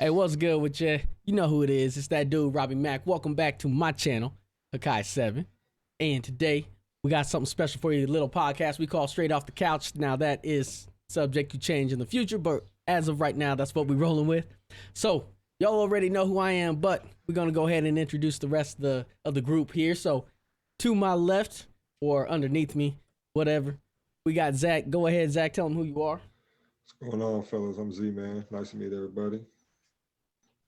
Hey, what's good with you? You know who it is. It's that dude, Robbie Mack. Welcome back to my channel, Hakai7. And today, we got something special for you, a little podcast we call Straight Off the Couch. Now, that is subject to change in the future, but as of right now, that's what we're rolling with. So, y'all already know who I am, but we're going to go ahead and introduce the rest of the group here. So, to my left, or underneath me, whatever, we got Zach. Go ahead, Zach. Tell them who you are. What's going on, fellas? I'm Z-Man. Nice to meet everybody.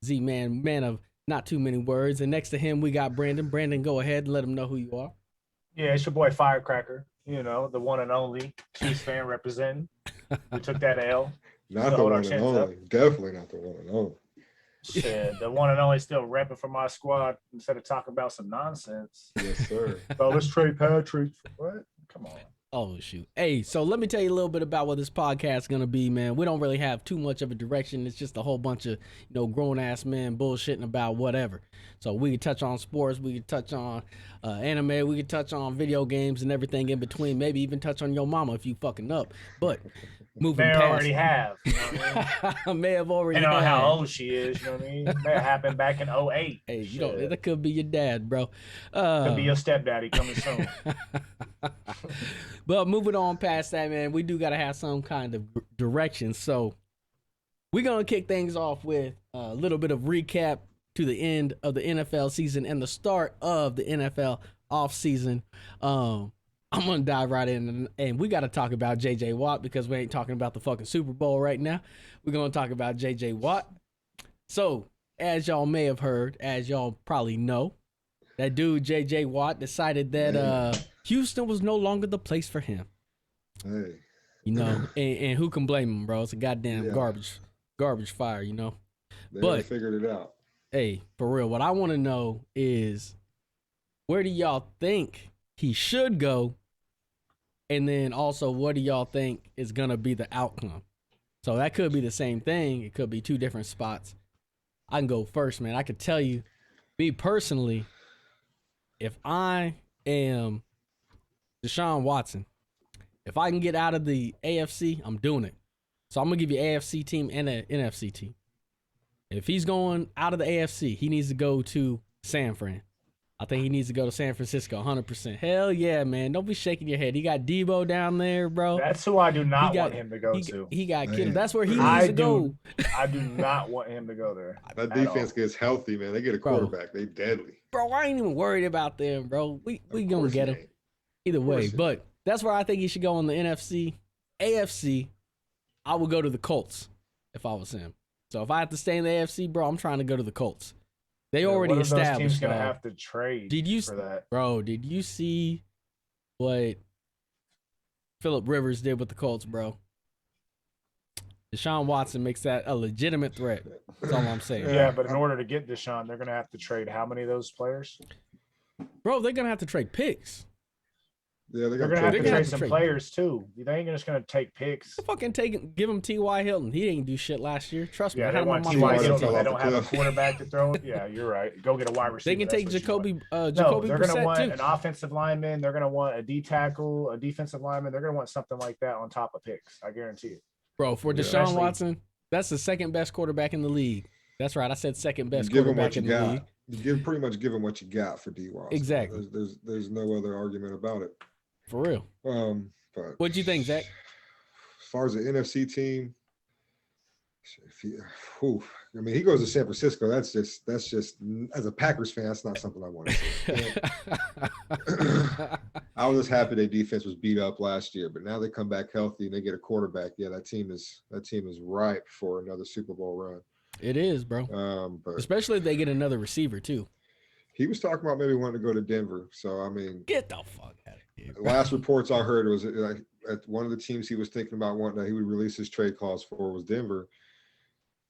Z-Man, man of not too many words. And next to him, we got Brandon. Brandon, go ahead and let him know who you are. Yeah, it's your boy Firecracker. You know, the one and only Chiefs fan representing. We took that L. Not the one and only. Definitely not the one and only. Shit, the one and only still repping for my squad instead of talking about some nonsense. Yes, sir. Oh, let's trade Patrick. What? Come on. Oh, shoot. Hey, so let me tell you a little bit about what this podcast is going to be, man. We don't really have too much of a direction. It's just a whole bunch of, grown-ass men bullshitting about whatever. So we can touch on sports. We can touch on anime. We can touch on video games and everything in between. Maybe even touch on your mama if you fucking up. But moving May past. already have. You know what I mean? May have already Depending on had. how old she is, you know what I mean? May have happened back in 08. Hey, that could be your dad, bro. Could be your stepdaddy coming soon. But moving on past that, man, we do got to have some kind of direction. So we're going to kick things off with a little bit of recap to the end of the NFL season and the start of the NFL offseason. I'm going to dive right in, and we got to talk about J.J. Watt because we ain't talking about the fucking Super Bowl right now. We're going to talk about J.J. Watt. So, as y'all may have heard, as y'all probably know, that dude J.J. Watt decided that Houston was no longer the place for him. Hey. And who can blame him, bro? It's a goddamn garbage fire, They figured it out. Hey, for real, what I want to know is where do y'all think he should go? And then also, what do y'all think is going to be the outcome? So that could be the same thing. It could be two different spots. I can go first, man. I could tell you, me personally, if I am DeShaun Watson, if I can get out of the AFC, I'm doing it. So I'm going to give you an AFC team and an NFC team. If he's going out of the AFC, he needs to go to San Fran. I think he needs to go to San Francisco, 100%. Hell yeah, man. Don't be shaking your head. He got Debo down there, bro. That's who I do not want him to go to. He got Kittle. That's where he needs to go. I do not want him to go there. That defense gets healthy, man. They get a quarterback. They deadly. Bro, I ain't even worried about them, bro. We going to get him. Either way. But that's where I think he should go on the NFC. AFC, I would go to the Colts if I was him. So if I have to stay in the AFC, bro, I'm trying to go to the Colts. They already established. Those teams gonna have to trade for that. Bro, did you see what Phillip Rivers did with the Colts, bro? DeShaun Watson makes that a legitimate threat. That's all I'm saying. Yeah, but in order to get DeShaun, they're gonna have to trade how many of those players? Bro, they're gonna have to trade picks. Yeah, they're gonna have to trade some players too. They ain't just gonna take picks. Fucking give him T.Y. Hilton. He didn't do shit last year. Trust me. Yeah, they want T.Y. Hilton. They don't have a quarterback to throw it. Yeah, you're right. Go get a wide receiver. They can take Jacoby. No, they're gonna want an offensive lineman. They're gonna want a D tackle, a defensive lineman. They're gonna want something like that on top of picks. I guarantee it. Bro, for Deshaun Watson, that's the second best quarterback in the league. That's right. I said second best quarterback in the league. You pretty much give him what you got for D. Watson. Exactly. There's no other argument about it. For real. But what'd you think, Zach? As far as the NFC team, he goes to San Francisco. That's just as a Packers fan, that's not something I want to see. I was just happy their defense was beat up last year, but now they come back healthy and they get a quarterback. Yeah, that team is ripe for another Super Bowl run. It is, bro. But especially if they get another receiver too. He was talking about maybe wanting to go to Denver. So, I mean, get the fuck out of here. Last reports I heard was like at one of the teams he was thinking about wanting that he would release his trade clause for was Denver.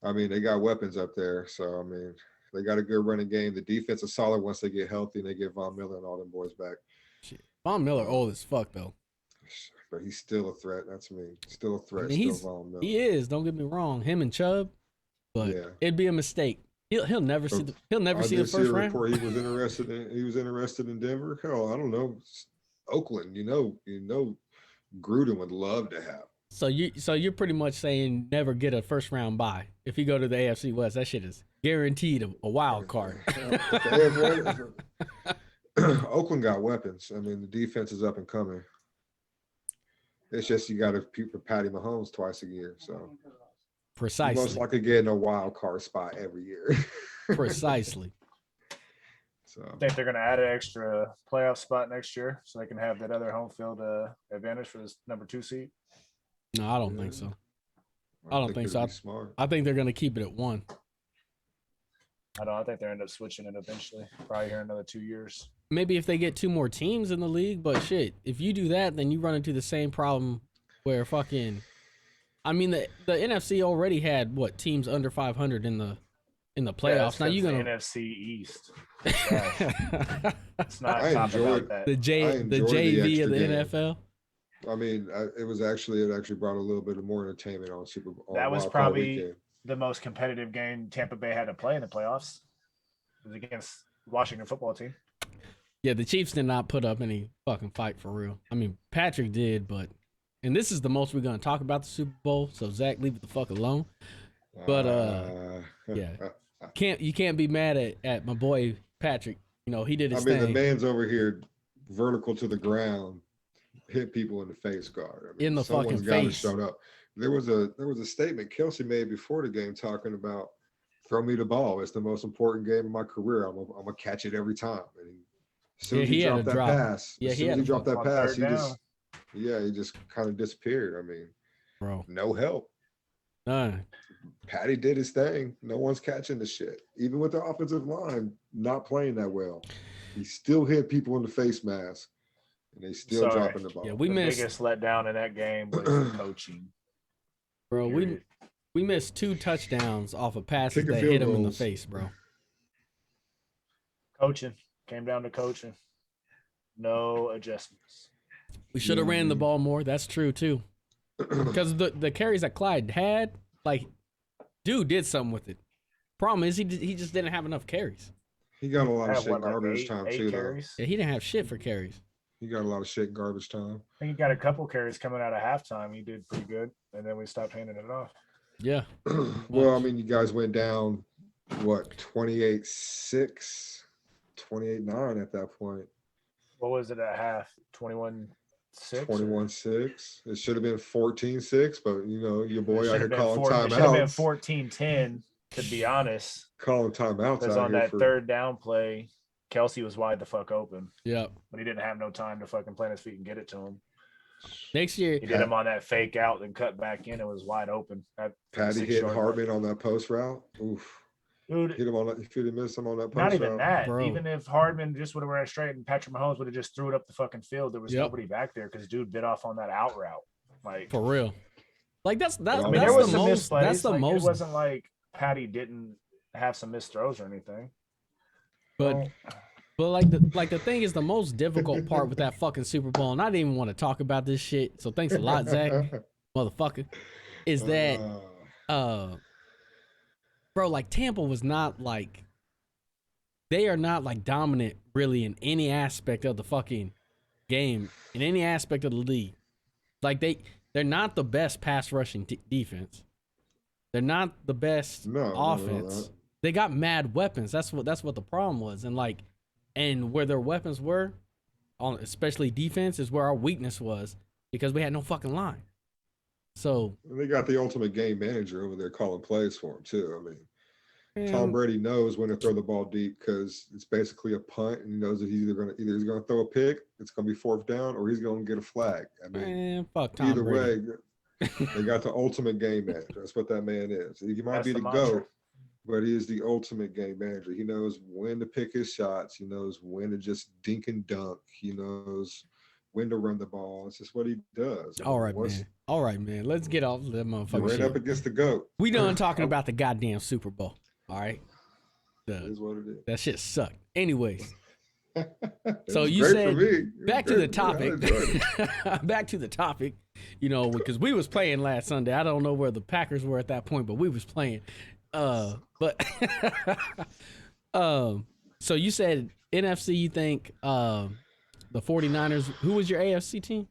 I mean, they got weapons up there. So, I mean, they got a good running game. The defense is solid once they get healthy and they get Von Miller and all them boys back. Shit. Von Miller old as fuck, though. But he's still a threat. That's me. Still a threat. I mean, Von Miller. He is. Don't get me wrong. Him and Chubb. But it'd be a mistake. He'll never see the first round. He was interested in Denver. Hell, I don't know. Oakland, Gruden would love to have. So you're pretty much saying never get a first round bye. If you go to the AFC West, that shit is guaranteed a wild card. Oakland got weapons. I mean, the defense is up and coming. It's just you got to compete for Patty Mahomes twice a year. So precisely, you're most likely getting a wild card spot every year. Precisely. So I think they're going to add an extra playoff spot next year, so they can have that other home field advantage for this number 2 seed. No, I don't think so. I don't think so. Smart. I think they're going to keep it at 1. I think they end up switching it eventually, probably here in another 2 years. Maybe if they get 2 more teams in the league, but shit, if you do that, then you run into the same problem where fucking. I mean, the NFC already had teams under 500 in the playoffs. Yeah, now you're gonna NFC East. It's not talking about that. the JV of the NFL. I mean, it actually brought a little bit of more entertainment on Super Bowl. That was probably the most competitive game Tampa Bay had to play in the playoffs. It was against Washington football team. Yeah, the Chiefs did not put up any fucking fight for real. I mean, Patrick did, and this is the most we're gonna talk about the Super Bowl. So Zach, leave it the fuck alone. But yeah, you can't be mad at my boy Patrick. You know, he did his thing. The man's over here vertical to the ground, hit people in the face guard. I mean, in the fucking face. Showed up. There was a statement Kelsey made before the game talking about throw me the ball. It's the most important game of my career. I'm gonna catch it every time. And as soon as he dropped that pass, he just kind of disappeared. I mean, bro, no help. None. Patty did his thing. No one's catching the shit. Even with the offensive line not playing that well, he still hit people in the face mask, and they still dropping the ball. Yeah, the biggest letdown in that game was the coaching. Bro, we missed 2 touchdowns off of passes that hit him in the face, bro. Coaching. Came down to coaching. No adjustments. We should have ran the ball more. That's true, too. Because the carries that Clyde had, like, dude did something with it. Problem is, he just didn't have enough carries. He got a lot of shit garbage time, too, though. Yeah, he didn't have shit for carries. He got a lot of shit garbage time. I think he got a couple carries coming out of halftime. He did pretty good, and then we stopped handing it off. Yeah. Well, I mean, you guys went down, 28-6, 28-9 at that point. What was it at half? 21-6? 21-6. It should have been 14-6, but, you know, your boy out here calling timeouts. It should have been 14-10, to be honest. Calling timeouts because on that third down play, Kelsey was wide the fuck open. Yeah. But he didn't have no time to fucking plant his feet and get it to him. Next year. He did him on that fake out, then cut back in. It was wide open. Patty hit Hartman on that post route. Oof. Dude, hit him on that. If he'd have missed him on that post not even route. that. Bro. Even if Hardman just would have ran straight and Patrick Mahomes would have just threw it up the fucking field, there was nobody back there because dude bit off on that out route. Like for real. Like that's I mean, there was the some most. misplays. That's the like, most. It wasn't like Patty didn't have some missed throws or anything. But like the thing is the most difficult part with that fucking Super Bowl, and I didn't even want to talk about this shit. So thanks a lot, Zach, motherfucker. Is that bro? Like Tampa was not like they are not like dominant really in any aspect of the fucking game, in any aspect of the league. Like they're not the best pass rushing defense. They're not the best offense. They got mad weapons. That's what the problem was. And where their weapons were, on especially defense, is where our weakness was because we had no fucking line. So they got the ultimate game manager over there calling plays for him too. I mean, Tom Brady knows when to throw the ball deep because it's basically a punt, and he knows that he's either he's gonna throw a pick, it's gonna be 4th down, or he's gonna get a flag. I mean, fuck Tom either Brady. way, they got the ultimate game manager. That's what that man is. He might be the GOAT, but he is the ultimate game manager. He knows when to pick his shots. He knows when to just dink and dunk. He knows when to run the ball. It's just what he does. All right, man. All right, man. Let's get off that motherfucker. Right up against the GOAT. We done talking about the goddamn Super Bowl. All right. That is what it is. That shit sucked. Anyways. So you said back to the topic. Back to the topic. You know, because we was playing last Sunday. I don't know where the Packers were at that point, but we was playing. But so you said NFC, you think the 49ers, who was your AFC team?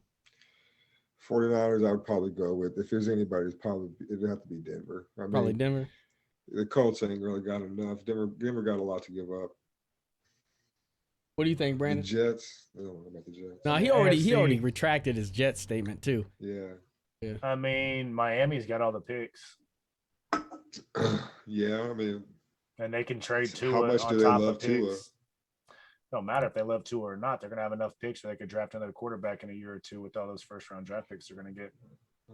49ers, I would probably go with. If there's anybody, it'd have to be Denver. I Probably mean, Denver. the Colts ain't really got enough. Denver got a lot to give up. What do you think, The Brandon? Jets. I don't know about the Jets. No, he already retracted his Jets statement too. Yeah. I mean, Miami's got all the picks. Yeah, I mean, and they can trade Tua how much on do they top love of Tua? picks. Don't matter if they love Tua or not. They're going to have enough picks so they could draft another quarterback in a year or two with all those first round draft picks they're going to get.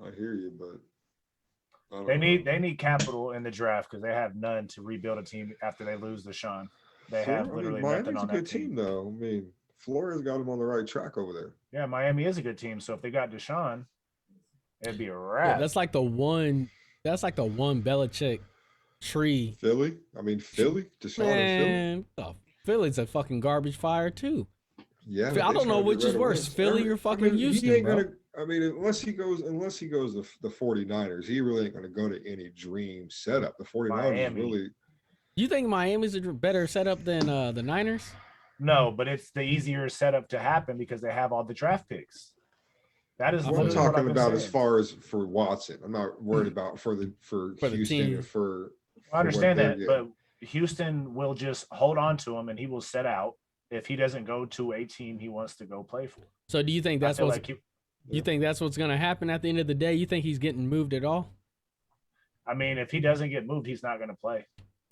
I hear you, but they need capital in the draft because they have none to rebuild a team after they lose DeShaun. They have literally nothing on that team. Miami's a good team, though. I mean, Florida's got them on the right track over there. Yeah, Miami is a good team. So if they got DeShaun, it'd be a wrap. Yeah, that's like the one Belichick tree. Philly? Philly? DeShaun and Philly? Philly's a fucking garbage fire too. Yeah, I don't know which is worse, Philly or fucking Houston, he ain't bro. Unless he goes the 49ers, he really ain't gonna go to any dream setup. The 49ers really. You think Miami's a better setup than the Niners? No, but it's the easier setup to happen because they have all the draft picks. That is what I'm talking about as far as for Watson. I'm not worried about for Houston or for. I understand that, but Houston will just hold on to him and he will set out if he doesn't go to a team he wants to go play for. So do you think that's you think that's what's going to happen at the end of the day? You think he's getting moved at all? I mean, if he doesn't get moved, he's not going to play.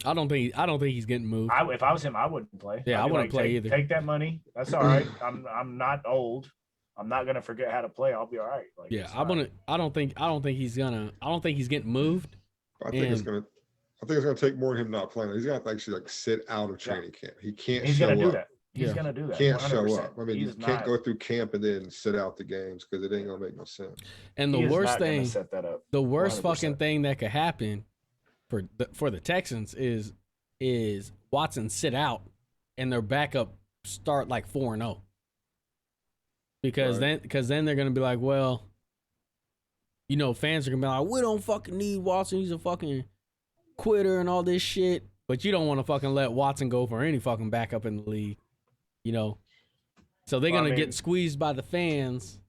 I don't think he's getting moved. If I was him, I wouldn't play. Yeah, I wouldn't play either. Take that money. That's all right. I'm not old. I'm not gonna forget how to play. I'll be all right. I don't think he's getting moved. I think it's gonna take more than him not playing. He's gonna actually sit out of training camp. He can't. He's gonna do that. He's gonna do that. Can't 100%. Show up. I mean, you can't go through camp and then sit out the games because it ain't gonna make no sense. And the worst thing, set that up. The worst 100%. Fucking thing that could happen for the Texans is Watson sit out and their backup start like 4-0. Because then they're gonna be like, well, fans are gonna be like, we don't fucking need Watson. He's a fucking quitter and all this shit. But you don't want to fucking let Watson go for any fucking backup in the league, So they're gonna get squeezed by the fans,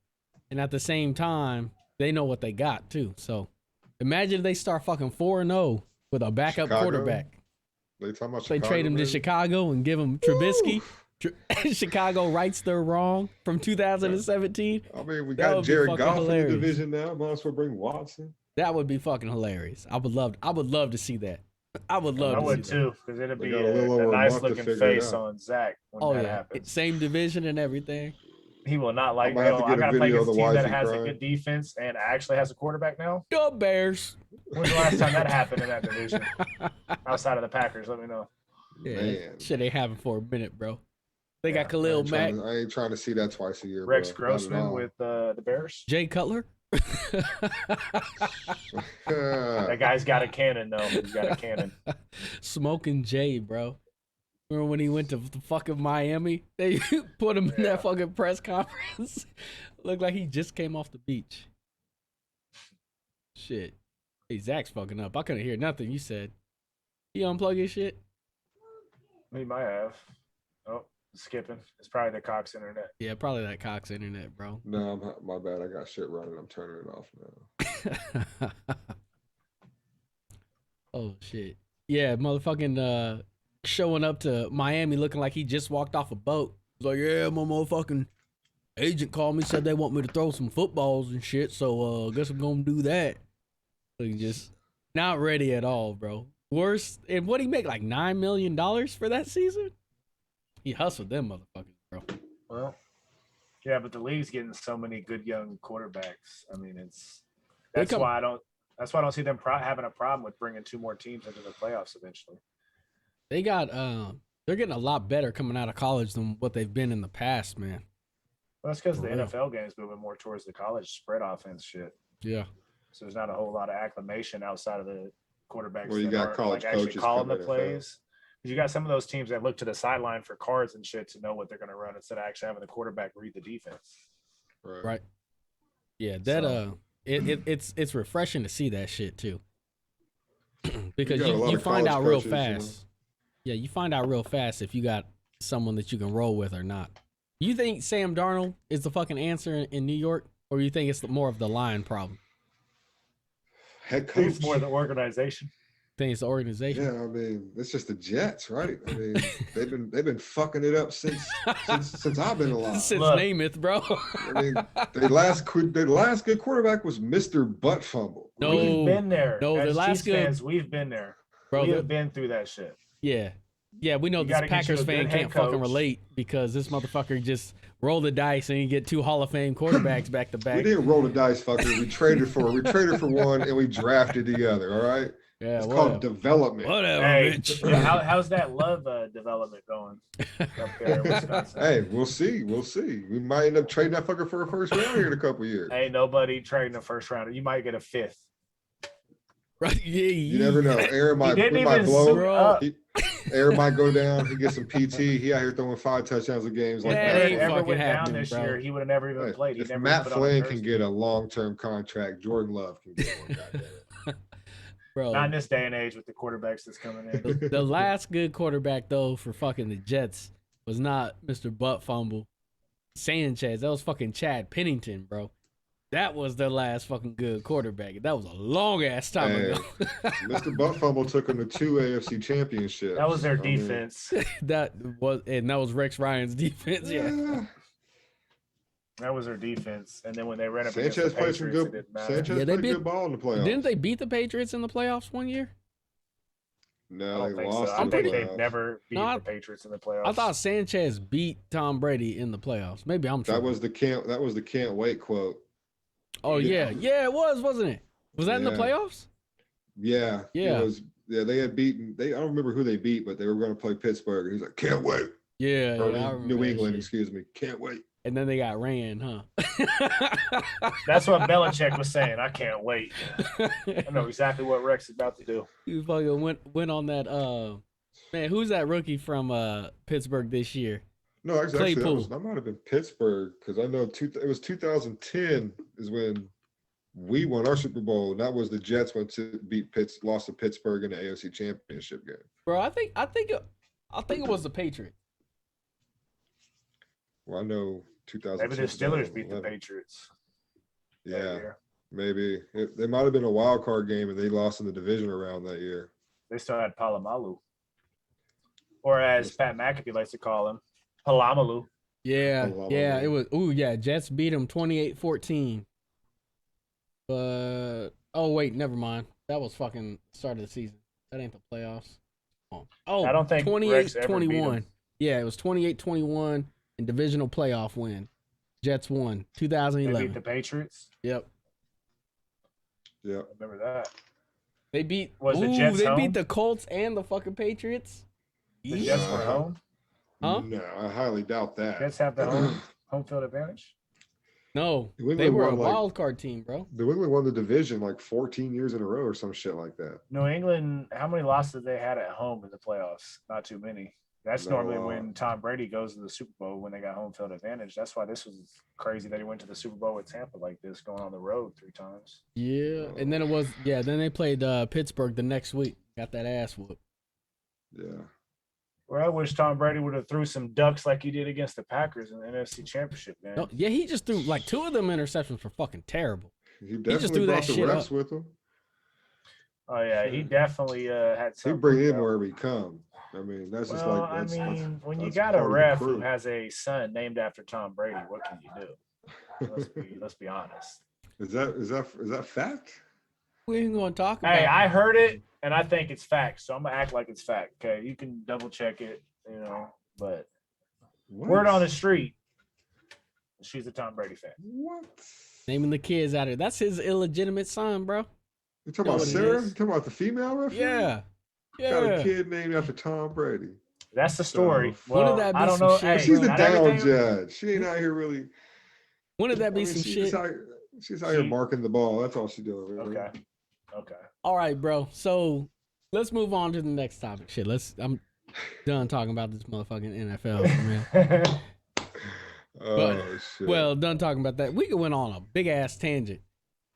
and at the same time, they know what they got too. So imagine if they start fucking 4-0 with a backup quarterback. They trade him to Chicago and give him Trubisky. Chicago rights their wrong from 2017. I mean, we got Jared Goff in the division now. Might as well bring Watson. That would be fucking hilarious. I would love to see that. I would too, because it'd be a nice looking face on Zach when that happens. Same division and everything. He will not like. I gotta play against a team that has a good defense and actually has a quarterback now. The Bears. When's the last time that happened in that division? Outside of the Packers, let me know. Yeah, man. Shit ain't happened for a minute, bro. They got Khalil Mack. I ain't trying to see that twice a year. Rex Grossman with the Bears. Jay Cutler. That guy's got a cannon, though. He's got a cannon. Smoking Jay, bro. Remember when he went to fucking Miami? They put him in that fucking press conference. Looked like he just came off the beach. Shit. Hey, Zach's fucking up. I couldn't hear nothing you said. He unplug his shit? He might have. Oh, skipping. It's probably the Cox internet. Yeah, probably that Cox internet, bro. No, my bad. I got shit running. I'm turning it off now. Oh, shit. Yeah, motherfucking showing up to Miami looking like he just walked off a boat. He's like, yeah, my motherfucking agent called me, said they want me to throw some footballs and shit, so I guess I'm gonna do that. Like, just not ready at all, bro. Worse, and what he make, like $9 million for that season? He hustled them motherfuckers, bro. Well, yeah, but the league's getting so many good young quarterbacks. I mean, that's why I don't see them having a problem with bringing two more teams into the playoffs eventually. They got they're getting a lot better coming out of college than what they've been in the past, man. Well, that's because the NFL game's moving more towards the college spread offense shit. Yeah. So there's not a whole lot of acclimation outside of the quarterbacks. Well, you got college coaches calling the plays. You got some of those teams that look to the sideline for cards and shit to know what they're going to run instead of actually having the quarterback read the defense. Right. Yeah, that it's refreshing to see that shit too, because you find out real fast. Yeah, you find out real fast if you got someone that you can roll with or not. You think Sam Darnold is the fucking answer in New York? or you think it's more of the line problem? Head I think coach. it's more the organization. Think it's the organization? Yeah, I mean, it's just the Jets, right? I mean, they've been fucking it up since I've been alive. Since Look. Namath, bro. I mean, their last good quarterback was Mr. Butt Fumble. No, We've been there. no, the As last Chiefs good fans, we've been there. bro. We have been through that shit. Yeah, we know You this gotta get you Packers a fan good head can't fucking coach. relate because this motherfucker just rolled the dice and you get 2 Hall of Fame quarterbacks back to We back. didn't roll the dice, fucker. We traded for one and we drafted the other. All right. Yeah, It's whatever. called development. Whatever, Hey, bitch. how's that love development going up there in Wisconsin? Hey, we'll see. We might end up trading that fucker for a first round here in a couple of years. Ain't nobody trading a first rounder. You might get a 5th. Right? Yeah, You never know. Aaron might didn't blow. even suit up. Aaron might go down. He gets some PT. He out here throwing 5 touchdowns a game. Like Yeah, that. ain't If ever fucking went down happening, this bro. year, he would have never even Hey, played. He if never Matt even put on a Flynn can jersey. get a long-term contract, Jordan Love can get one. Goddamn it. Bro. Not in this day and age with the quarterbacks that's coming in. The last good quarterback though for fucking the Jets was not Mr. Butt Fumble Sanchez. That was fucking Chad Pennington, bro. That was their last fucking good quarterback. That was a long ass time Hey, ago. Mr. Butt Fumble took him to 2 AFC championships. That was their I mean, defense. that was Rex Ryan's defense. Yeah. That was their defense. And then when they ran up Sanchez against the played some Patriots, good. it didn't matter. Sanchez Yeah, they played beat- good ball in the playoffs. Didn't they beat the Patriots in the playoffs one year? I No, don't they think so. lost. I in the think playoffs. they've never beat No, the Patriots in the playoffs. I thought Sanchez beat Tom Brady in the playoffs. Maybe I'm That tripping. was the can't wait quote. Oh yeah, it was, wasn't it? Was that in the Yeah. playoffs? Yeah, Yeah. It was. Yeah, they had beaten. I don't remember who they beat, but they were going to play Pittsburgh. And he's like, can't wait. Yeah, Or I remember New that England, shit. excuse me, can't wait. And then they got ran, huh? That's what Belichick was saying. I can't wait. I know exactly what Rex is about to do. You fucking went on that. Man, who's that rookie from Pittsburgh this year? No, actually, Claypool. that might have been Pittsburgh because I know it was 2010 is when we won our Super Bowl. And that was the Jets went to lost to Pittsburgh in the AFC Championship game. Bro, I think it was the Patriots. Well, I know 2000. Maybe the Steelers beat the 2011. Patriots. that Yeah, year. maybe they might have been a wild card game and they lost in the division round that year. They still had Palomalu. Or as Pat McAfee likes to call him, Palamalu. Yeah, Oh, yeah, wow. it was. Ooh, yeah, Jets beat them 28-14. But oh wait, never mind. That was fucking start of the season. That ain't the playoffs. Oh, I don't think Rex ever beat 28-21. 'em. Yeah, it was 28-21 in divisional playoff win. Jets won They 2011. beat the Patriots. Yep. Yeah. I remember that. They beat. Was the Jets they home? beat the Colts and the fucking Patriots. The Yeah. Jets were home. Huh? No, I highly doubt that. Jets have the home field advantage. No, New England they were a won, like- wild card team, bro. New England won the division like 14 years in a row or some shit like that. New England, how many losses they had at home in the playoffs? Not too many. That's No, normally when Tom Brady goes to the Super Bowl when they got home field advantage. That's why this was crazy that he went to the Super Bowl with Tampa like this, going on the road 3 times. Yeah, and then it was then they played Pittsburgh the next week. Got that ass whooped. Yeah. Well, I wish Tom Brady would have threw some ducks like he did against the Packers in the NFC Championship game. No, yeah, he just threw like 2 of them interceptions for fucking terrible. He just definitely threw that brought the shit refs up. with him. Oh yeah, he definitely had He something. bring in bro. wherever he come. I mean, that's just Well, like that's, I mean, when you that's got a part of the ref crew. who has a son named after Tom Brady, what can you do? Let's be honest. Is that fact? We ain't gonna talk about. Hey, I heard it, and I think it's fact, so I'm gonna act like it's fact. Okay, you can double check it, but What? word on the street, she's a Tom Brady fan. What? naming the kids out here. That's his illegitimate son, bro. You talking Know about what it Sarah? is. You talking about the female referee? Yeah, Got a yeah. kid named after Tom Brady. That's the story. So- well, Wouldn't that be I don't some know. shit, Hey, But she's the not down everything- judge. She ain't out here really. Wouldn't that be I mean, some shit? She's out here She- marking the ball. That's all she doing. Really. Okay. All right, bro. So let's move on to the next topic. Shit, I'm done talking about this motherfucking NFL, man. Oh shit. Well, done talking about that. We went on a big ass tangent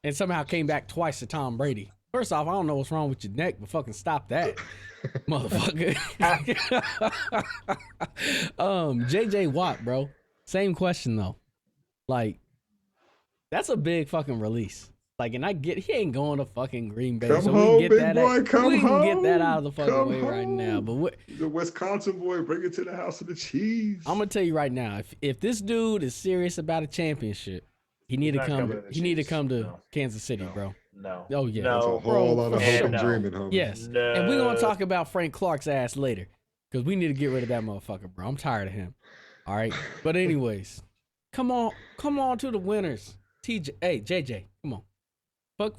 and somehow came back twice to Tom Brady. First off, I don't know what's wrong with your neck, but fucking stop that, motherfucker. JJ Watt, bro. Same question though. Like, That's a big fucking release. Like, and I get he ain't going to fucking Green Bay, Come so home, we can get big boy, that. come We can get that home. out of the fucking Come way right now. home. But what The Wisconsin boy, bring it to the house of the cheese. I'm gonna tell you right now, if this dude is serious about a championship, he need to not come. coming to the He need to Chiefs. come to No. Kansas City, No. bro. No. Oh yeah, That's a No. whole lot of And hope and no. dreaming, homie. yes. No. And we're gonna talk about Frank Clark's ass later, because we need to get rid of that motherfucker, bro. I'm tired of him. All right, but anyways, come on to the winners. TJ, hey JJ, come on.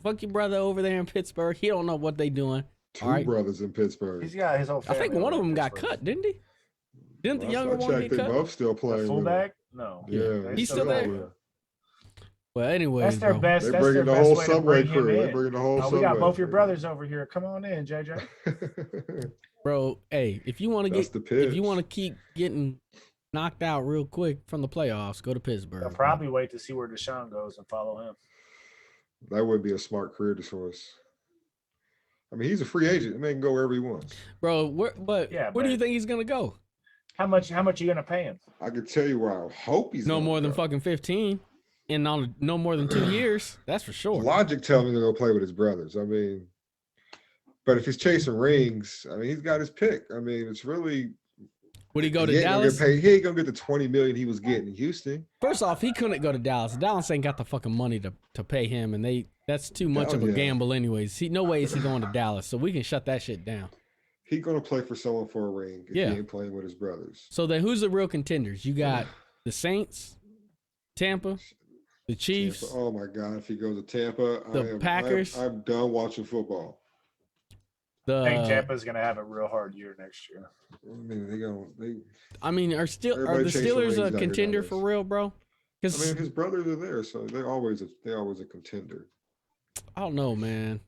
Fuck your brother over there in Pittsburgh. He don't know what they doing. Two all right? brothers in Pittsburgh. He's got his whole I family. think one of over in them got Pittsburgh. cut, didn't he? Didn't the Last younger I one checked, get they cut? both still playing. The with fullback? No. him. Yeah, They He's still got there? him. Well, anyways, That's their bro. best. They That's bringing their the best whole way to subway bring him crew. They in. bringing the whole Oh, subway. we got both your brothers over here. Come on in, JJ. Bro, hey, if you want to That's get, the if you pitch. want to keep getting knocked out real quick from the playoffs, go to Pittsburgh. They'll bro. probably wait to see where DeShaun goes and follow him. That would be a smart career choice. I mean, he's a free agent. He can go wherever he wants. Bro, where do you think he's gonna go? How much are you gonna pay him? I can tell you where I hope he's No gonna more than go. fucking 15, and no more than 2 years. That's for sure. Logic tells me to go play with his brothers. I mean, but if he's chasing rings, I mean, he's got his pick. I mean, it's really Would he go to he ain't gonna Dallas? get paid. He ain't gonna get the $20 million he was getting in Houston. First off, he couldn't go to Dallas. Dallas ain't got the fucking money to pay him, and that's too much Oh, of a yeah. gamble anyways. No way is he going to Dallas, so we can shut that shit down. He's gonna play for someone for a ring if Yeah. he ain't playing with his brothers. So then who's the real contenders? You got the Saints, Tampa, the Chiefs, Tampa, oh my God! If he goes to Tampa, The Packers. I'm done watching football. I think the Tampa's gonna have a real hard year next year. I mean, are are Everybody the chasing Steelers rings a out here contender nowadays. for real, bro? I Because mean, his brothers are there, so they're always a contender. I don't know, man.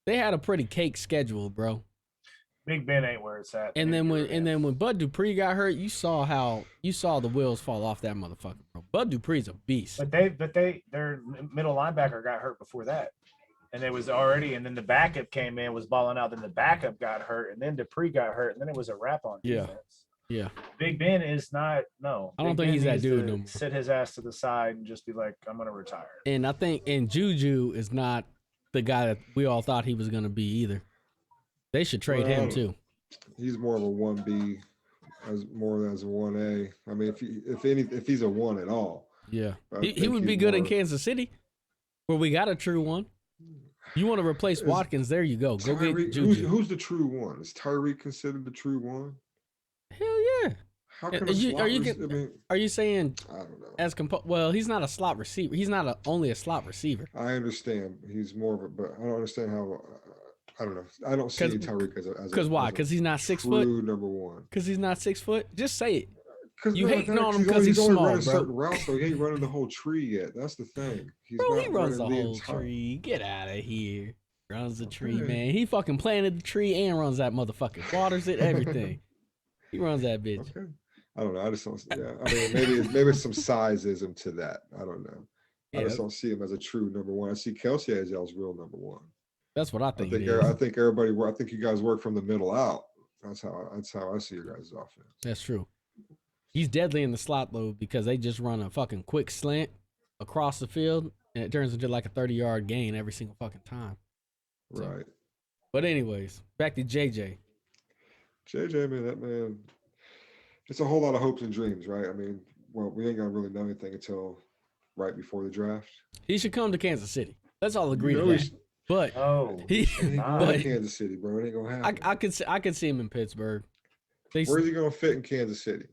They had a pretty cake schedule, bro. Big Ben ain't where it's at. And then Maybe when Bud Dupree got hurt, you saw the wheels fall off that motherfucker, bro. Bud Dupree's a beast. But their middle linebacker got hurt before that. And it was already, and then the backup came in, was balling out. Then the backup got hurt, and then Dupree got hurt, and then it was a wrap on Yeah. defense. Yeah. Big Ben is not. No, I don't Big think Ben he's that needs dude to no more. Sit his ass to the side and just be like, I'm gonna retire. And I think Juju is not the guy that we all thought he was gonna be either. They should trade him Well, too. He's more of a 1B, more as a 1A. I mean, if he's a 1 at all, Yeah. I He think would be he's good in more- Kansas City, where we got a true one. You want to replace Watkins? There you go. Go get Tyreek, Juju. who's the true one? Is Tyreek considered the true one? Hell yeah. How can Are a you- slot are you rec- get- I mean, Are you saying I don't know. as well, he's not a slot receiver. He's not only a slot receiver. I understand he's more of a, but I don't understand how. I don't know. I don't see 'Cause- Tyreek as a. Because why? Because he's not 6 foot. true number one. Because he's not 6 foot. Just say it. 'Cause You no, hating that- on him 'cause he's only small, running bro. certain routes, so he ain't running the whole tree yet. That's the thing. He's Bro, not he runs the running whole entire- tree. Get out of here. Runs the tree, Okay. man. He fucking planted the tree and runs that motherfucker. Waters it, everything. He runs that bitch. Okay. I don't know. I just don't. Yeah. I mean, maybe it's some sizeism to that. I don't know. I Yeah, just don't see him as a true number one. I see Kelsey as y'all's real number one. that's what I I think. think it is. I think everybody. I think you guys work from the middle out. That's how I see your guys' offense. That's true. He's deadly in the slot though because they just run a fucking quick slant across the field and it turns into like a 30-yard gain every single fucking time. So- Right. But anyways, back to JJ. JJ, man, that man. It's a whole lot of hopes and dreams, right? I mean, well, we ain't gonna really know anything until right before the draft. He should come to Kansas City. Let's all agree You know to he that. should- But Oh, he, He ain't Nah. going but to Kansas City, bro. It ain't gonna happen. I could see him in Pittsburgh. They, Where's he gonna fit in Kansas City?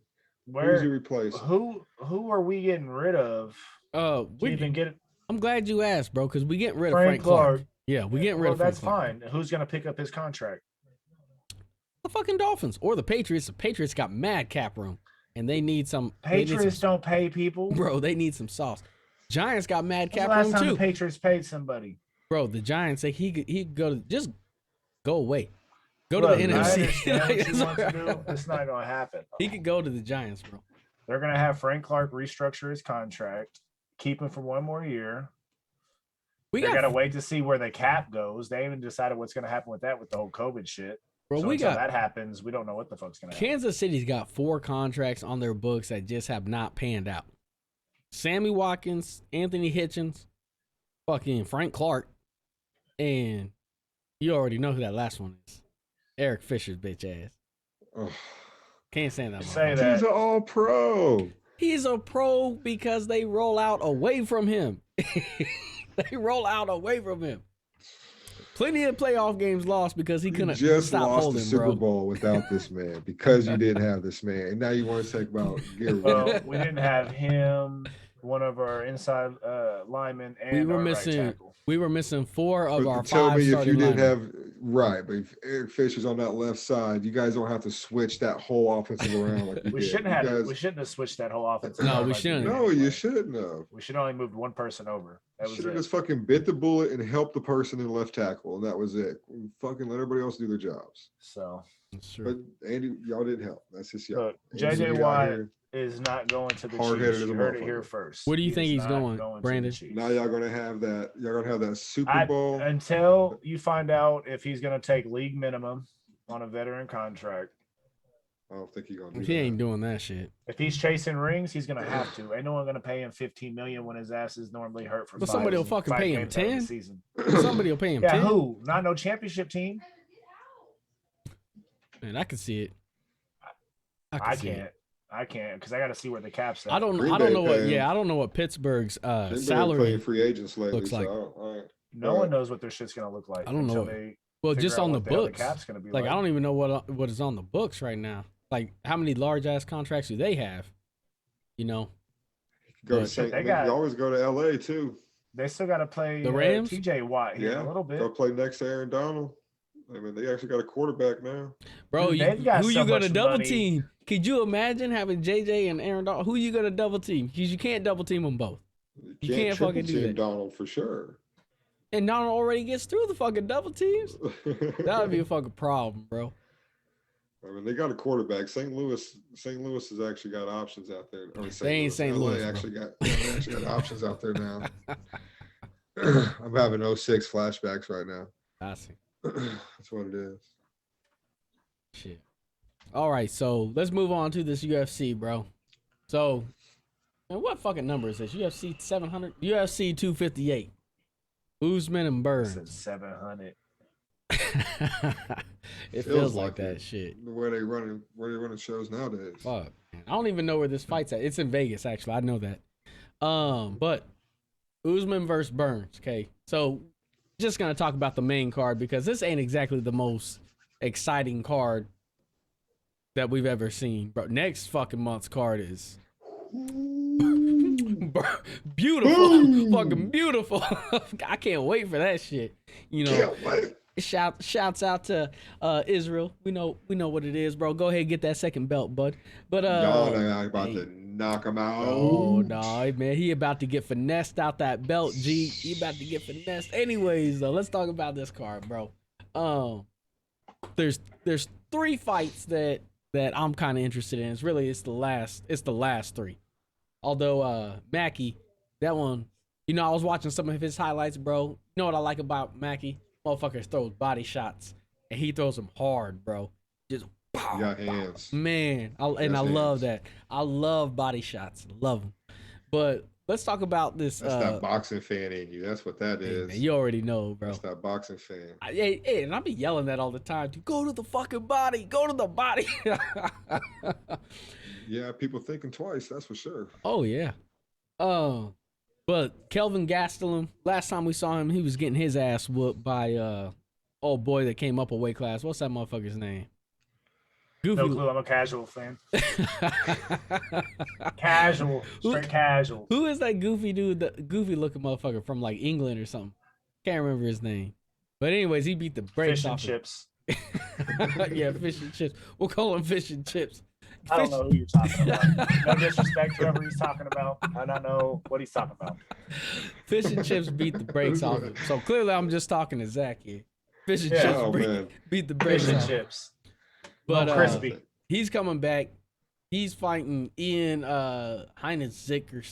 Who's where? he replacing? Who are we getting rid of? To even get I'm glad you asked, bro, because we getting rid of Frank Frank Clark. Clark. Yeah, we getting rid Well, of Frank that's Clark. fine. Who's gonna pick up his contract? The fucking Dolphins or the Patriots. The Patriots got mad cap room, and they need some. Patriots don't pay people. Bro, they need some sauce. Giants got mad When's the cap last room time too. the Patriots paid somebody? Bro, the Giants say he could go to just go away. Go Look, to the I NFC. understand Like, what you that's want to what- do. It's not gonna happen. He could go to the Giants, bro. They're gonna have Frank Clark restructure his contract, keep him for one more year. We They got gotta wait to see where the cap goes. They haven't decided what's gonna happen with that with the whole COVID shit. bro. So We until got that happens, we don't know what the fuck's gonna happen. Kansas City's got 4 contracts on their books that just have not panned out. Sammy Watkins, Anthony Hitchens, fucking Frank Clark, and you already know who that last one is. Eric Fisher's bitch ass. Oh. Can't stand that. Say He's that. an all-pro. He's a pro because they roll out away from him. They roll out away from him. Plenty of playoff games lost because he couldn't just stop lost holding, the Super bro. Bowl without this man because you didn't have this man. And now you want to talk about Gary. Well, we didn't have him, one of our inside linemen, and our right tackle. We were missing 4 of our 5 tell me if you didn't linemen. have right, but if Eric Fisher's on that left side, you guys don't have to switch that whole offensive around like you We did. shouldn't You have. guys- We shouldn't have switched that whole offense. No, around we like shouldn't. did No, anyway. you shouldn't have. We should only moved one person over. That was Should have it. just fucking bit the bullet and helped the person in left tackle, and that was it. Fucking let everybody else do their jobs. So That's true. But Andy, y'all didn't help. That's just y'all. look, Andy JJ got Watt here. is not going to the Hard-headed Chiefs. as a You heard it motherfucker. here first. Where do you He think is he's not going, to the Brandon? Chiefs. Now y'all gonna have that. Y'all gonna have that Super Bowl. Until you find out if he's going to take league minimum on a veteran contract. I don't think he's gonna do He that. ain't doing that shit. If he's chasing rings, he's going to have to. Ain't no one going to pay him $15 million when his ass is normally hurt for. But somebody will fucking pay him 10. Season. Somebody will pay him Yeah, 10. who? Not no championship team. Man, I can see it. I see it. can't. I can't because I got to see where the cap's at. I don't Green know Bay what. paying- Yeah, I don't know what Pittsburgh's They've been salary. playing free agents lately, looks so like. No one knows what their shit's going to look like. I don't know. until they Well, figure just out on the what hell books. cap's going to be Like I don't even know what is on the books right now. Like how many large ass contracts do they have? You know, Go to But Saint, they you got- always go to LA too. They still got to play The Rams? TJ Watt here Yeah, a little bit. go play next to Aaron Donald. I mean, they actually got a quarterback now. bro, Dude, they've got who so you gonna much double money. team? Could you imagine having JJ and Aaron Donald? Who you gonna double team? Because you can't double team them both. You can't triple fucking do team that. Donald for sure. And Donald already gets through the fucking double teams. That would be a fucking problem, bro. I mean, they got a quarterback. St. Louis has actually got options out there. I mean, They ain't St. LA Louis, bro. they actually got options out there now. I'm having 06 flashbacks right now. I see. That's what it is. Shit. All right, so let's move on to this UFC, bro. So, man, what fucking number is this? UFC 700? UFC 258. Usman and Burns. Said 700. It feels like that shit. The way they running shows nowadays. Fuck. Man. I don't even know where this fight's at. It's in Vegas, actually. I know that. But Usman versus Burns. Okay, so just gonna talk about the main card because this ain't exactly the most exciting card that we've ever seen, bro. Next fucking month's card is beautiful, fucking beautiful. I can't wait for that shit. You know, Can't wait. shouts out to Israel. We know what it is, bro. Go ahead and get that second belt, bud. But Y'all are about hey. to knock him out. Oh no, man, he about to get finessed out that belt, G. He about to get finessed. Anyways, though, let's talk about this card, bro. There's 3 fights that I'm kind of interested in. It's the last 3. Although Mackie, that one, you know, I was watching some of his highlights, bro. You know what I like about Mackie? Motherfucker throws body shots, and he throws them hard, bro. Just pow, You got pow. hands. Man, I Yes, love hands. that. I love body shots. Love them. But let's talk about this. That's that boxing fan in you. That's what that hey, is. man, you already know, bro. That's that boxing fan. Hey, and I be yelling that all the time. Dude, go to the fucking body. Go to the body. Yeah, people thinking twice. That's for sure. Oh yeah. But Kelvin Gastelum, last time we saw him, he was getting his ass whooped by old boy that came up a weight class. What's that motherfucker's name? Goofy. No clue. I'm a casual fan. Casual. Straight casual. Who is that goofy dude, the goofy looking motherfucker from like England or something? Can't remember his name. But anyways, he beat the brakes Fish and off. chips. Yeah, fish and chips. We'll call him fish and chips. I don't Fish- know who you're talking about. No disrespect to whoever he's talking about. I don't know what he's talking about. Fish and chips beat the brakes off him. So clearly, I'm just talking to Zach here. Fish and Yeah. chips Oh, beat, man. beat the brakes Fish and off him. chips. But Crispy. he's coming back. He's fighting Ian Heinzig or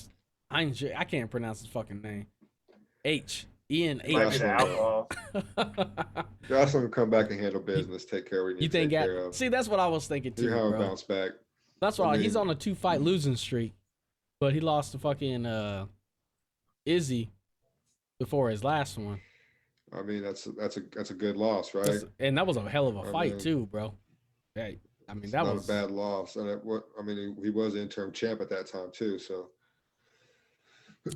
Heinzig. I can't pronounce his fucking name. Ian It might be H. the alcohol. Got someone come back and handle business. Take care of what you You need to think? take care of. See, that's what I was thinking too, You have a bro. bounce back. That's why I he's mean- on a 2-fight losing streak. I but he lost to fucking Izzy before his last one. I mean, that's a good loss, right? And that was a hell of a I fight mean, too, bro. Hey, I mean, It's that not was a bad loss. And he was interim champ at that time too. So,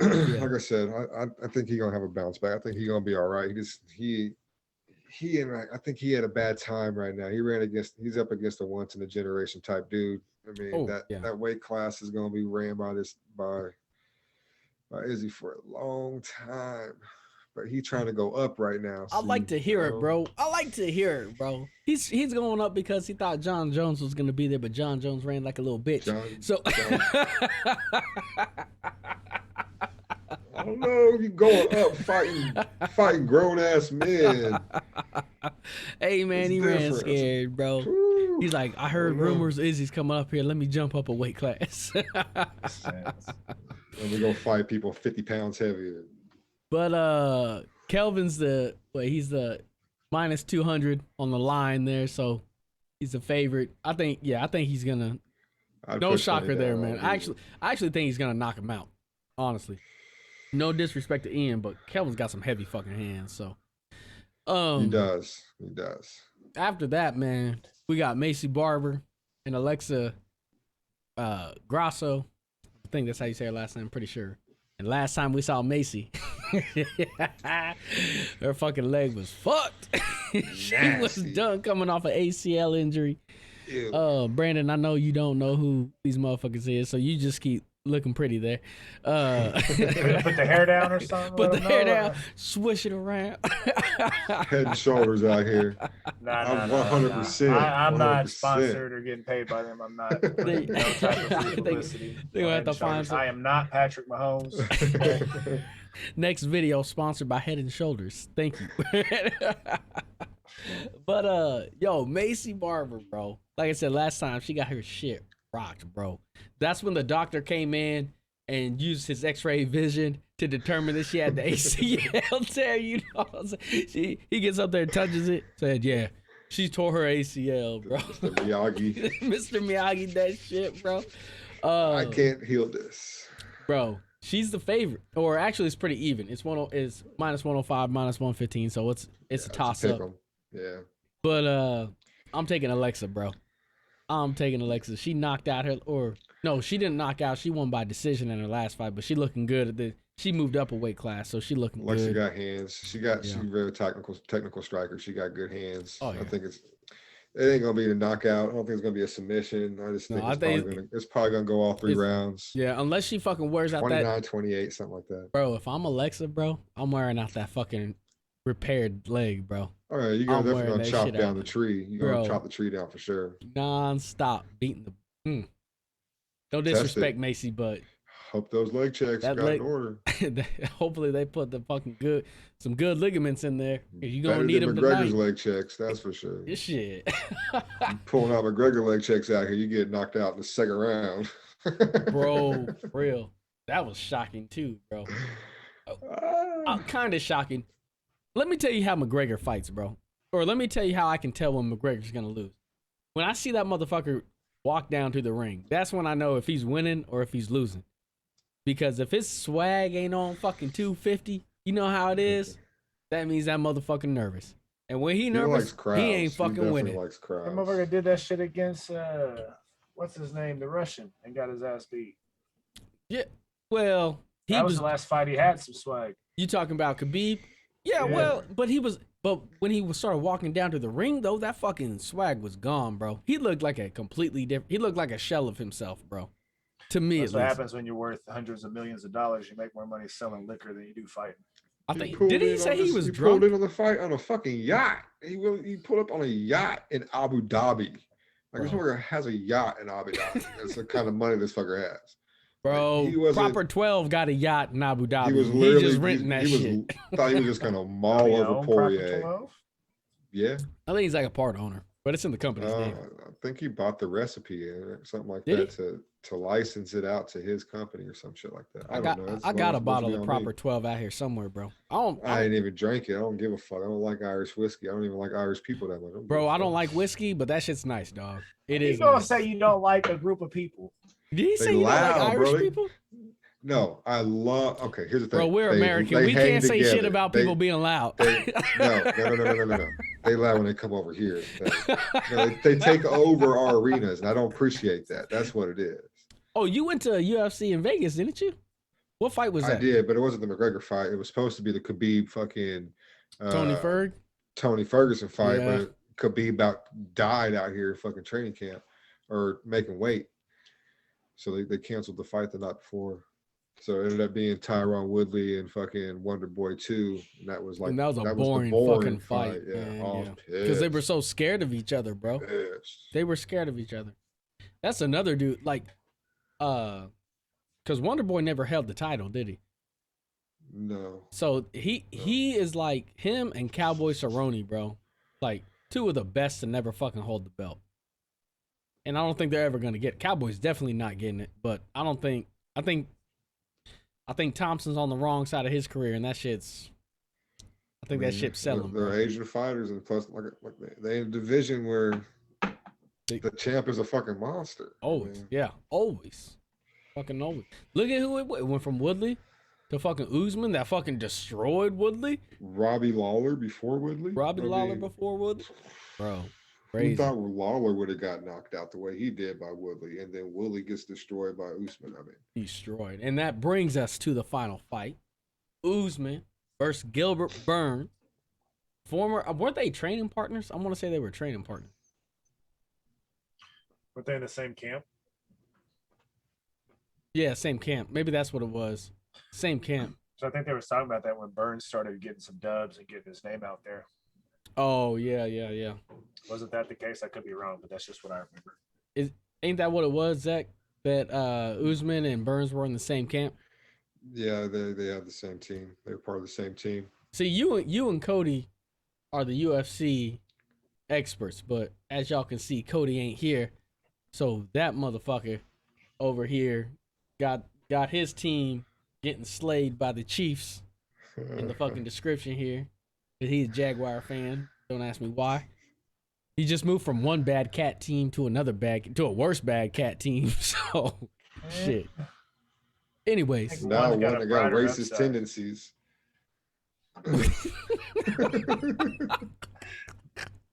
Yeah. like I said, I think he's gonna have a bounce back. I think he's gonna be all right. I think he had a bad time right now. He's up against a once in a generation type dude. I mean, that weight class is gonna be ran by Izzy for a long time. But he's trying to go up right now. I like to hear it, bro. I like to hear it, bro. He's going up because he thought John Jones was gonna be there, but John Jones ran like a little bitch. I don't know. You going up fighting grown ass men. Hey man, he ran scared, bro. He's like, I heard rumors Izzy's coming up here. Let me jump up a weight class. And we go fight people 50 pounds heavier. But Kelvin's he's the minus 200 on the line there, so he's a favorite. I think he's gonna. No shocker there, man. I actually think he's gonna knock him out. Honestly, no disrespect to Ian, but Kelvin's got some heavy fucking hands. So, he does. After that, man, we got Macy Barber and Alexa Grasso. I think that's how you say her last name. I'm pretty sure. And last time we saw Macy, her fucking leg was fucked. She was done coming off an ACL injury. Brandon, I know you don't know who these motherfuckers is, so you just keep looking pretty there. Put the hair down or something. Put the hair down, swish it around. Head and shoulders out here. I'm 100%. I'm 100%. not sponsored or getting paid by them. I'm not. No type of free publicity. They gonna have to find some. I am not Patrick Mahomes. Next video sponsored by Head and Shoulders. Thank you. But yo, Macy Barber, bro. Like I said last time, she got her shit rocked, bro. That's when the doctor came in and used his X-ray vision to determine that she had the ACL tear. You know what I'm saying? He gets up there and touches it. Said, yeah, she tore her ACL, bro. Mr. Miyagi. Mr. Miyagi, that shit, bro. I can't heal this, bro. She's the favorite, or actually, it's pretty even. It's minus 105, minus 115, so it's a toss up. Yeah. But I'm taking Alexa, bro. I'm taking Alexa. She knocked out no, she didn't knock out. She won by decision in her last fight, but she looking good she moved up a weight class, so she looking good. Alexa got hands. She's very technical striker. She got good hands. Oh, yeah. I think it ain't gonna be a knockout. I don't think it's gonna be a submission. I just think it's probably gonna go all 3 rounds. Yeah, unless she fucking wears out 29, 28, something like that. Bro, if I'm Alexa, bro, I'm wearing out that fucking repaired leg, bro. All right, you're definitely gonna chop down the tree. You're gonna chop the tree down for sure. Non-stop beating the. No disrespect, Macy, but hope those leg checks got in order. Hopefully they put the fucking some good ligaments in there. You gonna Better need them McGregor's tonight. Leg checks, that's for sure. This shit. Pulling out McGregor leg checks out here, you get knocked out in the second round. Bro, for real. That was shocking too, bro. Kind of shocking. Let me tell you how McGregor fights, bro. Or let me tell you how I can tell when McGregor's gonna lose. When I see that motherfucker walk down to the ring, that's when I know if he's winning or if he's losing. Because if his swag ain't on fucking 250, you know how it is? That means that motherfucker nervous. And when he nervous, he ain't fucking winning. Likes crowds. That motherfucker did that shit against what's his name, the Russian, and got his ass beat. Yeah, well, that was the last fight he had some swag. You talking about Khabib? Yeah, well, but when he started walking down to the ring though, that fucking swag was gone, bro. He looked like a completely different. He looked like a shell of himself, bro. To me, that's what happens when you're worth hundreds of millions of dollars. You make more money selling liquor than you do fighting. I think. Did he say he was he drunk? Pulled in on the fight on a fucking yacht. He pulled up on a yacht in Abu Dhabi. Like this fucker has a yacht in Abu Dhabi. That's the kind of money this fucker has. Bro, like, Proper 12 got a yacht in Abu Dhabi. He was literally just renting that shit. Thought he was just gonna maul over Poirier. Yeah, I think he's like a part owner, but it's in the company's name. I think he bought the recipe or something like that to license it out to his company or some shit like that. I don't know. I got a bottle of Proper 12 out here somewhere, bro. I ain't even drank it. I don't give a fuck. I don't like Irish whiskey. I don't even like Irish people that much. Bro, I don't like whiskey, but that shit's nice, dog. It is. You gonna say you don't like a group of people? Did he say you don't like Irish people? No, I love. Okay, here's the thing, Bro, we're They- American. they We hang can't say shit together. about They- people being loud. No. They lie when they come over here. No, they take over our arenas, and I don't appreciate that. That's what it is. Oh, you went to UFC in Vegas, didn't you? What fight was I that? did, but it wasn't the McGregor fight. It was supposed to be the Khabib fucking Tony Ferg? Tony Ferguson fight, Yeah. but Khabib about died out here in fucking training camp or making weight. So they canceled the fight the night before. So it ended up being Tyron Woodley and fucking Wonder Boy 2. And that was like And that was a the boring fucking fight. Yeah. I was Because they were pissed. so scared of each other, bro. Pissed. They were scared of each other. That's another dude, like, because Wonder Boy never held the title, did he? No. So he is like him and Cowboy Cerrone, bro. Like two of the best to never fucking hold the belt. And I don't think they're ever gonna get it. Cowboy's definitely not getting it, but I think Thompson's on the wrong side of his career, and that shit's. I think that shit's selling. They're Bro. Asian fighters, and plus, like they in a division where the champ is a fucking monster. Always, yeah, always, fucking always. Look at who it went from Woodley to fucking Usman, that fucking destroyed Woodley. Robbie Lawler before Woodley. Robbie Lawler before Woodley, bro. Crazy. Who thought Lawler would have got knocked out the way he did by Woodley, and then Woodley gets destroyed by Usman? I mean, Destroyed, and that brings us to the final fight: Usman versus Gilbert Burns. Former, weren't they training partners? I want to say they were training partners. Were they in the same camp? Yeah, same camp. Maybe that's what it was. Same camp. So I think they were talking about that when Burns started getting some dubs and getting his name out there. Oh yeah. Wasn't that the case? I could be wrong, but that's just what I remember. Ain't that what it was, Zach? That Usman and Burns were in the same camp. yeah, they have the same team. They're part of the same team. See, you and Cody are the UFC experts, but as y'all can see, Cody ain't here. So that motherfucker over here got his team getting slayed by the Chiefs in the fucking description here. He's a Jaguar fan. Don't ask me why. He just moved from one bad cat team to a worse bad cat team. So shit. Anyways, Now One's got one a that got brighter racist upside. tendencies.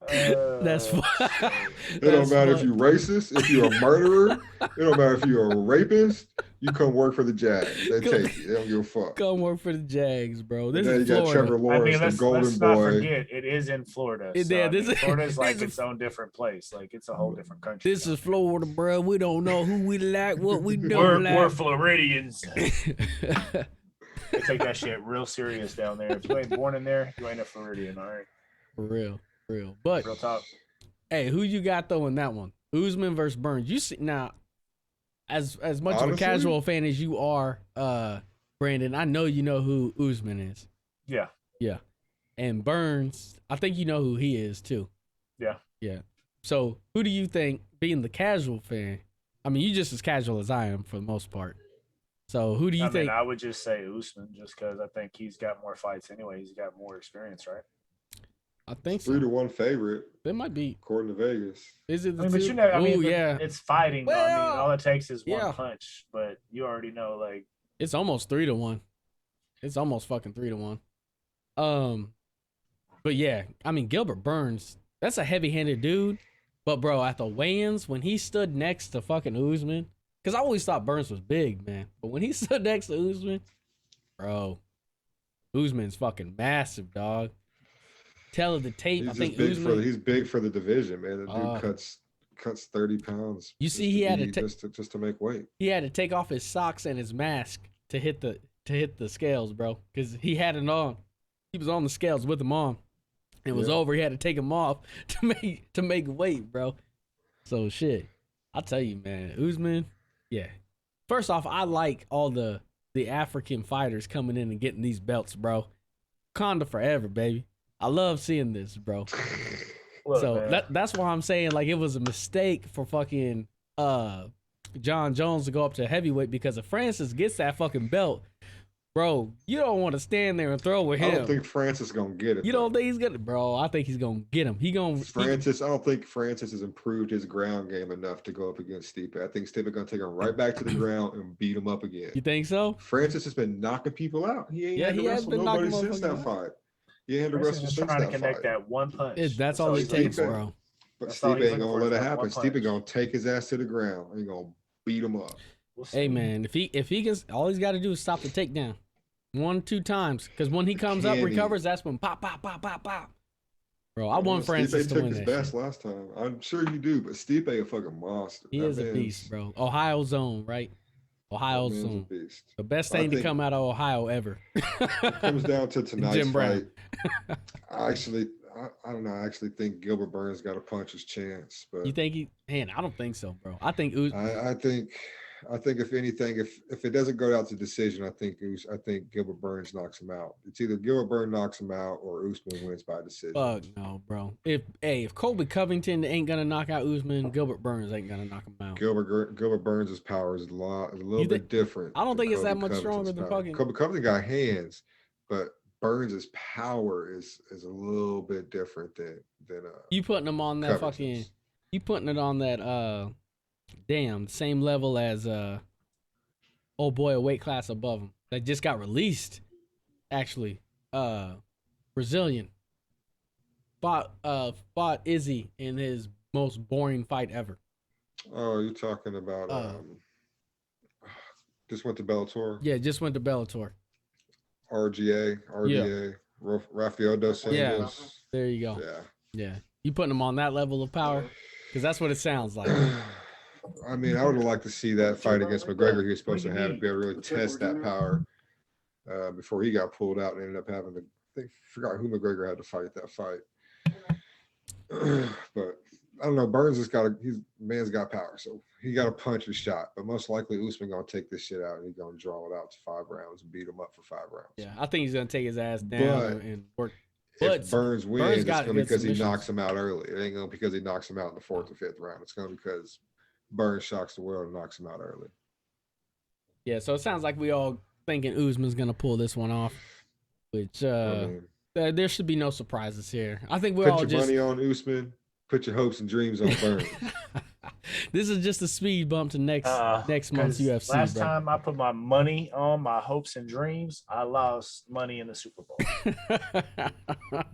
that's fine. It don't matter if you're racist, if you're a murderer, it don't matter if you're a rapist. You come work for the Jags. They take you. They don't give a fuck. Come work for the Jags, bro. This And then is you got Florida. Trevor I Lawrence, mean, the let's golden not boy. forget it is in Florida. It- So, yeah, I this mean, is- Florida's like this is- its own different place. Like it's a whole different country. This is Florida, bro. We don't know who we like, what we don't we're like. Floridians. They take that shit real serious down there. If you ain't born in there, you ain't a Floridian. All right, For real. But real talk. hey, who you got though in that one? Usman versus Burns. You see now, as much of a Honestly? casual fan as you are, Brandon, I know you know who Usman is. Yeah, Yeah. And Burns, I think you know who he is too. yeah. Yeah. So who do you think, being the casual fan? I mean, you just as casual as I am for the most part. So who do you I think? mean, I would just say Usman, just because I think he's got more fights anyway. He's got more experience, right? I think 3-1 favorite, There might be. according to Vegas. Is it I the mean, but two? you know, I mean, Ooh, but yeah. it's fighting. Though. I Well, mean, all it takes is one yeah. punch, but you already know, like, It's almost 3-1. It's almost fucking 3-1. But yeah, I mean Gilbert Burns, that's a heavy-handed dude. But bro, at the weigh-ins, when he stood next to fucking Usman, because I always thought Burns was big, man. But when he stood next to Usman, bro, Usman's fucking massive, dog. Tell the tape. He's I think just big Usman. he's big for the division, man. The dude Uh, cuts 30 pounds. You see, he had to ta- just to make weight. He had to take off his socks and his mask to hit the scales, bro, because he had it on. He was on the scales with them on. It was Yeah. over. He had to take them off to make weight, bro. So shit, I'll tell you, man, Usman. Yeah. First off, I like all the African fighters coming in and getting these belts, bro. Conda forever, baby. I love seeing this, bro. look, So man, that's why I'm saying like it was a mistake for fucking John Jones to go up to heavyweight, because if Francis gets that fucking belt, Bro, you don't want to stand there and throw with him. I don't think Francis gonna get it. You don't think he's gonna, bro? I think he's gonna get him. Francis. I don't think Francis has improved his ground game enough to go up against Stipe. I think Stipe gonna take him right back to the ground and beat him up again. You think so? Francis has been knocking people out. He ain't had to wrestle nobody since that fight. He ain't had to wrestle since trying that to connect fight. that one punch. That's all it takes, bro. But That's all Stipe he's ain't looking gonna for let is it that happen. one Stipe punch. gonna take his ass to the ground and he gonna beat him up. Hey man, if he gets, all he's got to do is stop the takedown 1-2 times, because when he comes up, recovers, that's when pop. Bro, I want Francis to win that. Stipe took his best last time. I'm sure you do, but Stipe a fucking monster. He is a beast, bro. Ohio zone, right? Ohio zone. The best thing to come out of Ohio ever. It comes down to tonight's Jim Brown. fight. I don't know. I actually think Gilbert Burns got a puncher's chance, but You think he? Man, I don't think so, bro. I think I think if anything, if it doesn't go out to decision, I think Gilbert Burns knocks him out. It's either Gilbert Burns knocks him out or Usman wins by decision. Fuck no, bro. If Colby Covington ain't gonna knock out Usman, Gilbert Burns ain't gonna knock him out. Gilbert Burns' power is a little bit different. I don't think it's that Colby much stronger than power. fucking. Colby Covington got hands, but Burns' power is a little bit different than You putting him on that fucking. You putting it on that same level as old boy a weight class above him that just got released. Actually, Brazilian fought Izzy in his most boring fight ever. Oh, you're talking about just went to Bellator? Yeah, just went to Bellator. RDA, Rafael dos Anjos. Yeah, there you go. Yeah. You putting him on that level of power? Because that's what it sounds like. I mean, I would have liked to see that fight against McGregor. He was supposed to have to be able to really test that power before he got pulled out and ended up having to. I forgot who McGregor had to fight that fight. But I don't know. Burns man's got power, so he got a punch and shot. But most likely, Usman gonna take this shit out and he's gonna draw it out to 5 rounds and beat him up for 5 rounds. Yeah, I think he's gonna take his ass down and work. If Burns wins, it's going to be because he submissions. knocks him out early. It ain't going to be because he knocks him out in the 4th or 5th round. It's going to be because Burns shocks the world and knocks him out early. Yeah, so it sounds like we all thinking Usman's going to pull this one off, which there should be no surprises here. I think we're all just... Put your money on Usman. Put your hopes and dreams on Burns. This is just a speed bump to next month's UFC. Last time I put my money on my hopes and dreams, I lost money in the Super Bowl.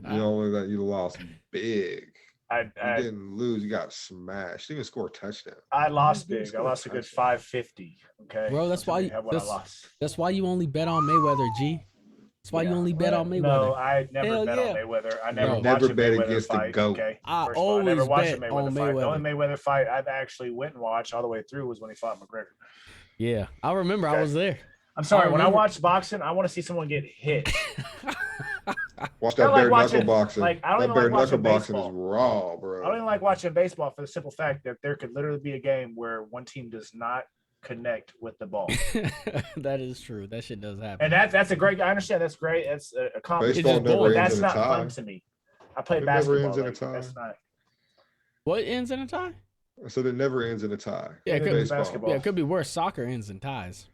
Only that you lost big. I didn't lose. You got smashed. You didn't score a touchdown. I lost big. I lost a good 550. Okay, bro. That's why. That's why you only bet on Mayweather, G. That's why you only bet on Mayweather. No, I never bet on Mayweather. I never bet Mayweather against fight, the GOAT. Okay? I always never watched bet a Mayweather on fight. Mayweather. The only Mayweather fight I've actually went and watched all the way through was when he fought McGregor. Yeah, I remember. Okay. I was there. I'm sorry. When I watch boxing, I want to see someone get hit. Watch that bare knuckle boxing. I don't that bare knuckle boxing is raw, bro. I don't even like watching baseball for the simple fact that there could literally be a game where one team does not connect with the ball. That is true. That shit does happen. And that's a great. I understand. That's great. That's a compliment. Baseball never ends That's in not a tie. fun to me. I play basketball. Never ends in a tie. That's not. What ends in a tie? So it never ends in a tie. Yeah, it could be basketball. Yeah, it could be worse. Soccer ends in ties.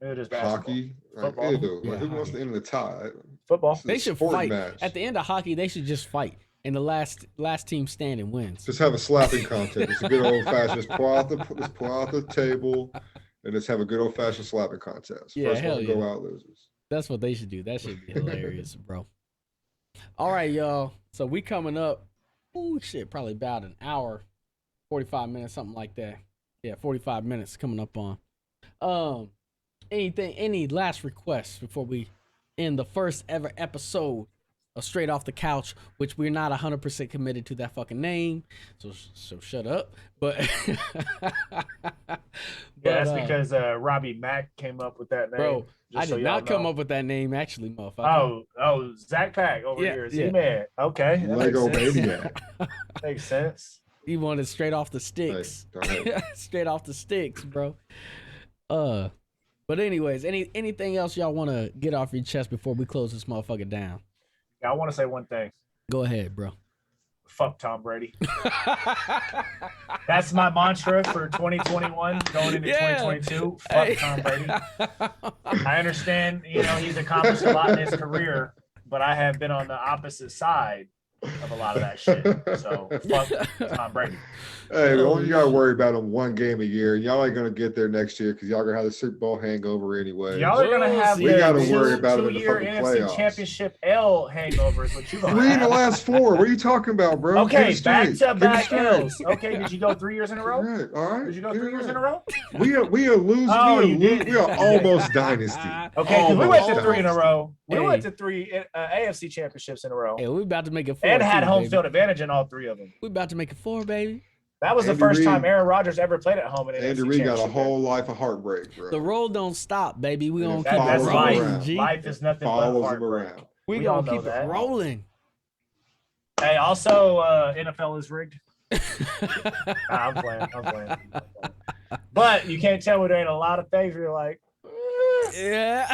It is basketball. Hockey, football. Who wants to end in a tie? Football. They should fight. At the end of hockey, they should just fight, and the last team standing wins. Just have a slapping contest. It's a good old fashioned. Just pull out the table, and just have a good old fashioned slapping contest. Yeah, First one to go out loses. That's what they should do. That should be hilarious, bro. All right, y'all. So we coming up. Oh shit, probably about an hour, 45 minutes, something like that. Yeah, 45 minutes coming up on. Any last requests before we end the first ever episode of Straight Off the Couch, which we're not 100% committed to that fucking name, so shut up. But that's because Robbie Mack came up with that name. Bro, I did not come up with that name, actually, motherfucker. Oh, Zach Pack over here. Z-Man. Okay. Lego Maniac. Makes sense. He wanted straight off the sticks. Straight off the sticks, bro. But anyways, anything else y'all want to get off your chest before we close this motherfucker down? Yeah, I want to say one thing. Go ahead, bro. fuck Tom Brady. That's my mantra for 2021 going into 2022. Fuck Tom Brady. I understand, he's accomplished a lot in his career, but I have been on the opposite side of a lot of that shit. So fuck Tom Brady. Hey, the only you gotta worry about him one game a year. Y'all ain't gonna get there next year because y'all gonna have the Super Bowl hangover anyway. Y'all are gonna have we gotta worry about it in the two-year fucking NFC playoffs. Championship L hangover is what you gonna 3 have. in the last 4. What are you talking about, bro? Okay, back to back straight. L's. Okay, did you go 3 years in a row? Right, all right. Did you go 3 years in a row? We are losing. Oh, you did. We are almost dynasty. Okay, because we went to 3 Almost in a row. We Hey. went to 3 AFC championships in a row, Hey, we about to make it 4. and had too, home baby. field advantage in all 3 of them. We about to make it 4, baby. That was the Andy first time Reid- Aaron Rodgers ever played at home in an Andy NFC Reid got a championship. whole life of heartbreak, bro. The road don't stop, baby. We gonna And keep it it That's follows rolling, him around. G. Life is nothing but Follows him heartbreak. around. We We all gonna know keep that. it rolling. Hey, also, NFL is rigged. I'm playing. But you can't tell me there ain't a lot of things where you're like, Yeah.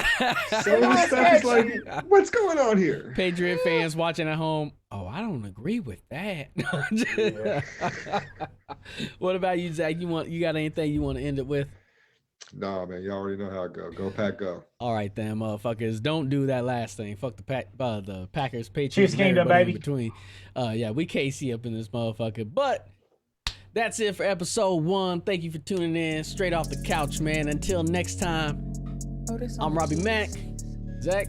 Some of the stuff is like, what's going on here? Patriot fans watching at home. Oh, I don't agree with that. What about you, Zach? You got anything you want to end it with? Nah, man, you already know how it go. Go Pack, go. All right, then, motherfuckers. Don't do that last thing. Fuck the Packers, Patriots, Chiefs and Kingdom, everybody baby. in between. Yeah, we KC up in this motherfucker. But that's it for episode 1. Thank you for tuning in. Straight off the couch, man. Until next time, I'm Robbie Mack. Zach.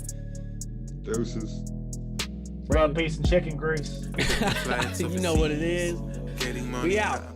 Deuces. rub, peace, and chicken grease. You know what it is. We out.